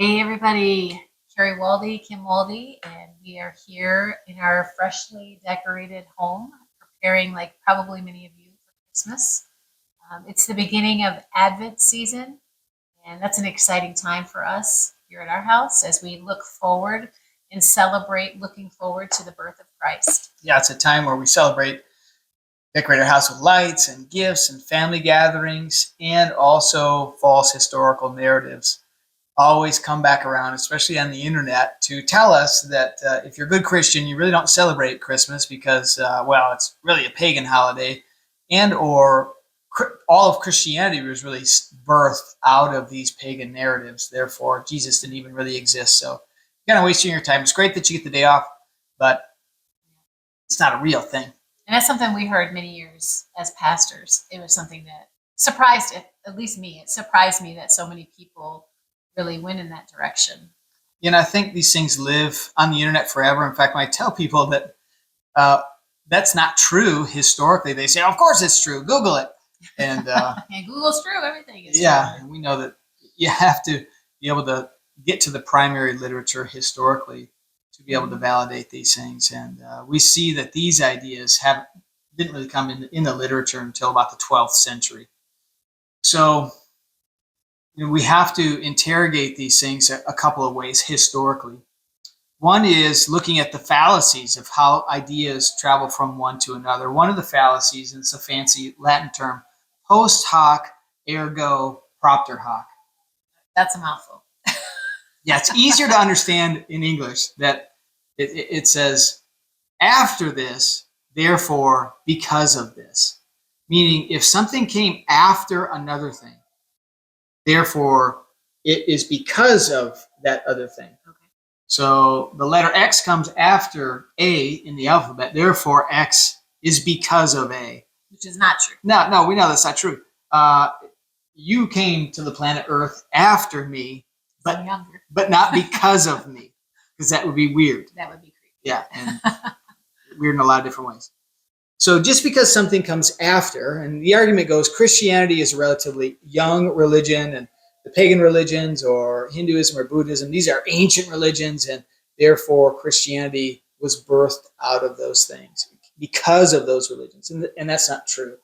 Hey everybody, Kim Waldy, and we are here in our freshly decorated home, preparing like probably many of you for Christmas. It's the beginning of Advent season, and that's an exciting time for us here at our house as we look forward and celebrate looking forward to the birth of Christ. Yeah, it's a time where we celebrate, decorate our house with lights and gifts and family gatherings, and also false historical narratives always come back around, especially on the internet, to tell us that if you're a good Christian, you really don't celebrate Christmas because, well, it's really a pagan holiday, and or all of Christianity was really birthed out of these pagan narratives. Therefore, Jesus didn't even really exist. So, you're kind of wasting your time. It's great that you get the day off, but it's not a real thing. And that's something we heard many years as pastors. It was something that surprised it, at least me. It surprised me that so many people really went in that direction. I think these things live on the internet forever. In fact, when I tell people that that's not true historically, they say, "Of course it's true. Google it." And and Google's true. Everything is yeah, true. and we know that you have to be able to get to the primary literature historically to be able to validate these things. And we see that these ideas didn't really come in the literature until about the 12th century. So we have to interrogate these things a couple of ways historically. One is looking at the fallacies of how ideas travel from one to another. One of the fallacies, and it's a fancy Latin term, post hoc ergo propter hoc. That's a mouthful. Yeah, it's easier to understand in English that it says, after this, therefore, because of this. Meaning, if something came after another thing, therefore, it is because of that other thing. Okay. So the letter X comes after A in the alphabet. Therefore, X is because of A. Which is not true. No, we know that's not true. You came to the planet Earth after me, but not because of me, because that would be weird. That would be creepy. Yeah, and weird in a lot of different ways. So just because something comes after, and the argument goes, Christianity is a relatively young religion, and the pagan religions or Hinduism or Buddhism, these are ancient religions, and therefore Christianity was birthed out of those things because of those religions. And that's not true.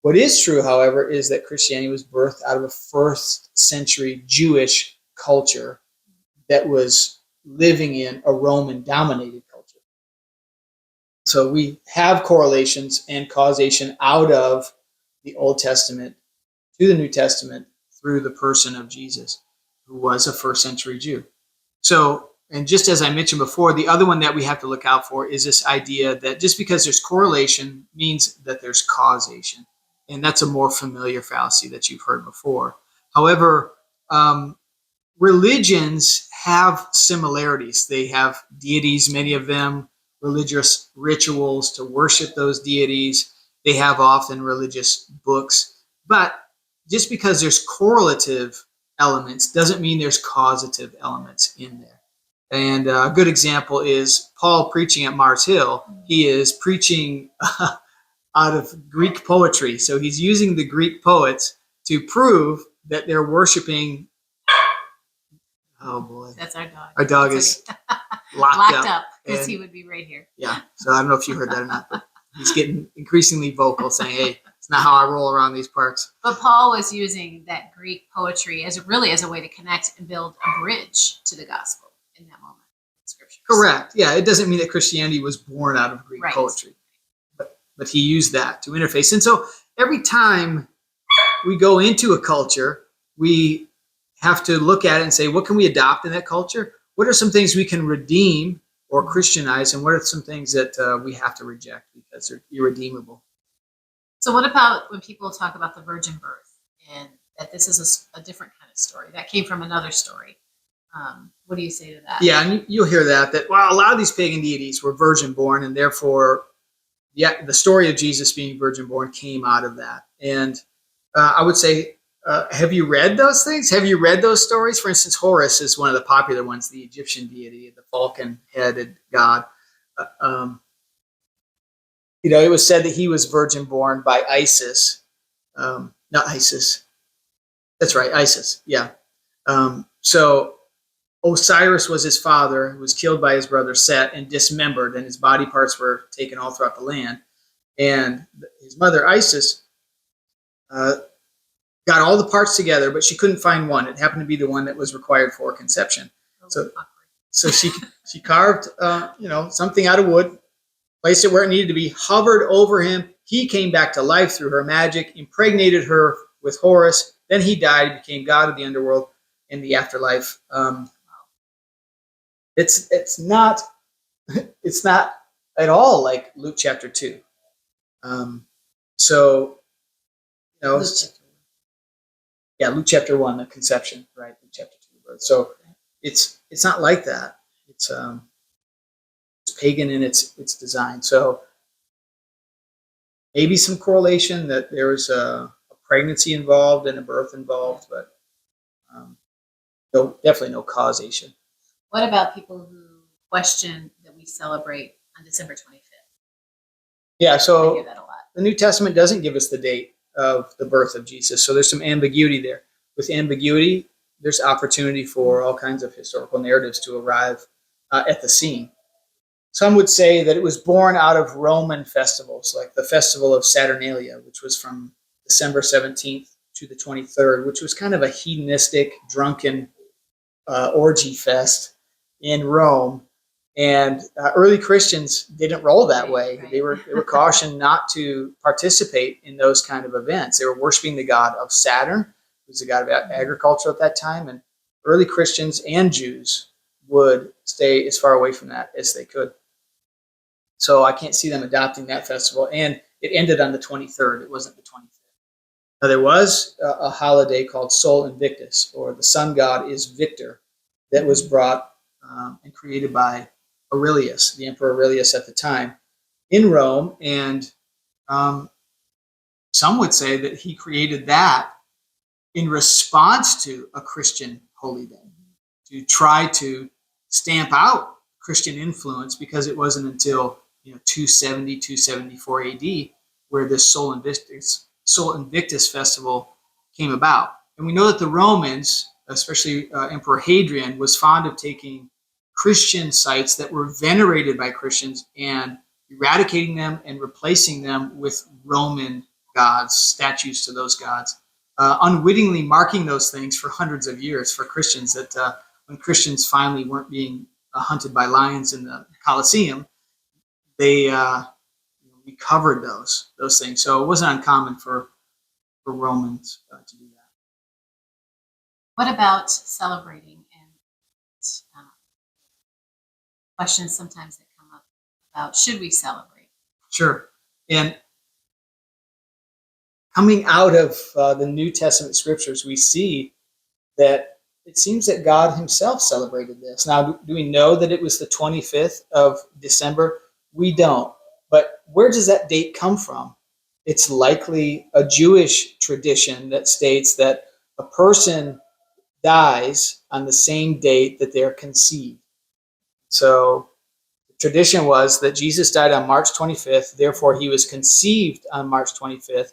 What is true, however, is that Christianity was birthed out of a first century Jewish culture that was living in a Roman-dominated culture. So we have correlations and causation out of the Old Testament to the New Testament through the person of Jesus, who was a first century Jew. So, and just as I mentioned before, the other one that we have to look out for is this idea that just because there's correlation means that there's causation. And that's a more familiar fallacy that you've heard before. However, religions have similarities. They have deities, many of them, religious rituals to worship those deities. They have often religious books. But just because there's correlative elements doesn't mean there's causative elements in there. And a good example is Paul preaching at Mars Hill. He is preaching out of Greek poetry. So he's using the Greek poets to prove that they're worshiping. Oh boy. That's our dog. Our dog is locked up because he would be right here. Yeah. So I don't know if you heard that or not, but he's getting increasingly vocal saying, hey, it's not how I roll around these parts. But Paul was using that Greek poetry as a way to connect and build a bridge to the gospel in that moment in scripture. Correct. Yeah. It doesn't mean that Christianity was born out of Greek poetry. But he used that to interface. And so every time we go into a culture, we have to look at it and say, what can we adopt in that culture? What are some things we can redeem or Christianize? And what are some things that we have to reject because they're irredeemable? So what about when people talk about the virgin birth and that this is a different kind of story? That came from another story. What do you say to that? Yeah, and you'll hear that well, a lot of these pagan deities were virgin born, and therefore the story of Jesus being virgin born came out of that. And I would say, have you read those things? Have you read those stories? For instance, Horus is one of the popular ones, the Egyptian deity, the falcon-headed god. It was said that he was virgin born by Isis. Not Isis. That's right, Isis, yeah. So Osiris was his father, who was killed by his brother Set and dismembered, and his body parts were taken all throughout the land. And his mother Isis uh, got all the parts together, but she couldn't find one. It happened to be the one that was required for conception. So, so she carved, something out of wood, placed it where it needed to be, hovered over him. He came back to life through her magic, impregnated her with Horus. Then he died, became god of the underworld in the afterlife. It's not at all like Luke chapter 2. So, Luke Luke chapter 1, the conception, right? Luke chapter 2. So it's not like that. It's pagan in its design. So maybe some correlation that there was a pregnancy involved and a birth involved, but definitely no causation. What about people who question that we celebrate on December 25th? Yeah, I so hear that a lot. the New Testament doesn't give us the date of the birth of Jesus, so there's some ambiguity there. With ambiguity, there's opportunity for all kinds of historical narratives to arrive at the scene. Some would say that it was born out of Roman festivals, like the festival of Saturnalia, which was from December 17th to the 23rd, which was kind of a hedonistic, drunken orgy fest in Rome. And early Christians didn't roll that way. Right. They were cautioned not to participate in those kind of events. They were worshiping the god of Saturn, who was the god of agriculture at that time. And early Christians and Jews would stay as far away from that as they could. So I can't see them adopting that festival. And it ended on the 23rd. It wasn't the 25th. Now, there was a holiday called Sol Invictus, or the sun god is Victor, that was brought and created by Aurelius, the Emperor Aurelius at the time, in Rome. And some would say that he created that in response to a Christian holy day, to try to stamp out Christian influence, because it wasn't until 270, 274 AD where this Sol Invictus festival came about. And we know that the Romans, especially Emperor Hadrian, was fond of taking Christian sites that were venerated by Christians and eradicating them and replacing them with Roman gods, statues to those gods, unwittingly marking those things for hundreds of years for Christians, that when Christians finally weren't being hunted by lions in the Colosseum, they recovered those things. So it wasn't uncommon for Romans to do that. What about celebrating and questions sometimes that come up about should we celebrate? Sure. And coming out of the New Testament scriptures, we see that it seems that God himself celebrated this. Now, do we know that it was the 25th of December? We don't. But where does that date come from? It's likely a Jewish tradition that states that a person dies on the same date that they're conceived. So the tradition was that Jesus died on March 25th, therefore he was conceived on March 25th.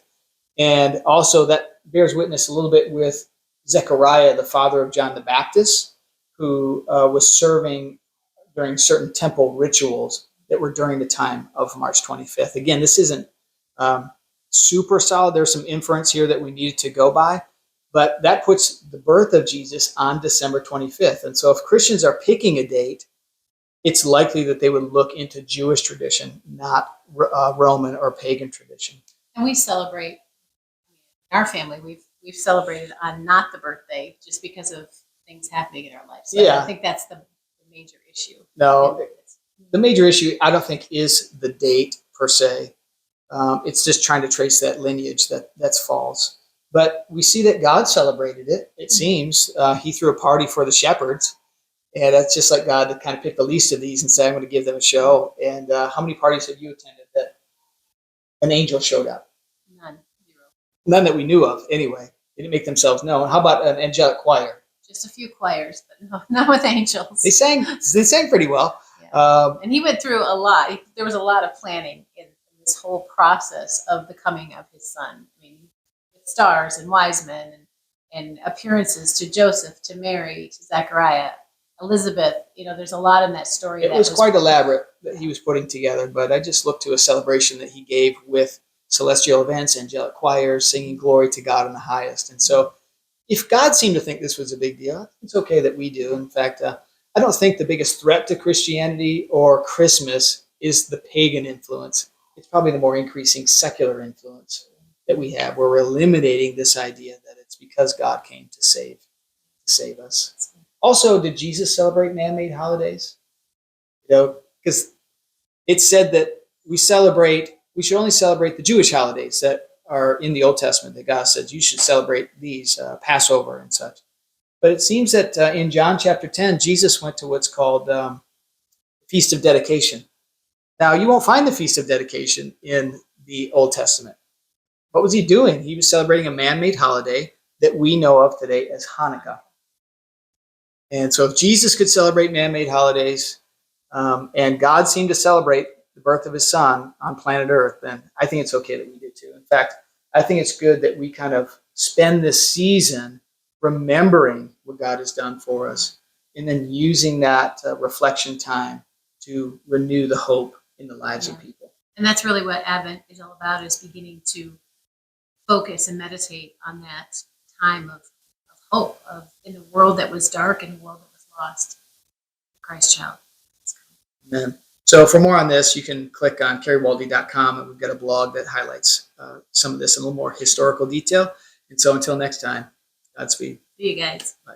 And also that bears witness a little bit with Zechariah, the father of John the Baptist, who was serving during certain temple rituals that were during the time of March 25th. Again, this isn't super solid. There's some inference here that we needed to go by, but that puts the birth of Jesus on December 25th. And so if Christians are picking a date, it's likely that they would look into Jewish tradition, not Roman or pagan tradition. And we celebrate, in our family, we've celebrated on not the birthday just because of things happening in our life. So Yeah. I think that's the major issue. No, the major issue, I don't think, is the date per se. It's just trying to trace that lineage that's false. But we see that God celebrated it. It seems he threw a party for the shepherds, and that's just like God to kind of pick the least of these and say, I'm going to give them a show. And how many parties have you attended that an angel showed up? None. Zero. None that we knew of, anyway. They didn't make themselves known. How about an angelic choir? Just a few choirs, but no, not with angels. They sang pretty well. Yeah. And he went through a lot. There was a lot of planning in this whole process of the coming of his son. I mean, with stars and wise men and appearances to Joseph, to Mary, to Zechariah. Elizabeth. There's a lot in that story. It was quite elaborate that he was putting together, but I just looked to a celebration that he gave with celestial events, angelic choirs, singing glory to God in the highest. And so if God seemed to think this was a big deal, it's okay that we do. In fact, I don't think the biggest threat to Christianity or Christmas is the pagan influence. It's probably the more increasing secular influence that we have, where we're eliminating this idea that it's because God came to save us. Also, did Jesus celebrate man-made holidays? Because it's said that we should only celebrate the Jewish holidays that are in the Old Testament, that God says you should celebrate these, Passover and such. But it seems that in John chapter 10, Jesus went to what's called Feast of Dedication. Now, you won't find the Feast of Dedication in the Old Testament. What was he doing? He was celebrating a man-made holiday that we know of today as Hanukkah. And so if Jesus could celebrate man-made holidays, and God seemed to celebrate the birth of his son on planet Earth, then I think it's okay that we do too. In fact, I think it's good that we kind of spend this season remembering what God has done for us, and then using that reflection time to renew the hope in the lives of people. And that's really what Advent is all about, is beginning to focus and meditate on that time of hope in a world that was dark and a world that was lost. Christ child. Amen. So for more on this, you can click on carriewaldy.com, and we've got a blog that highlights some of this in a little more historical detail. And so until next time, Godspeed. See you guys. Bye.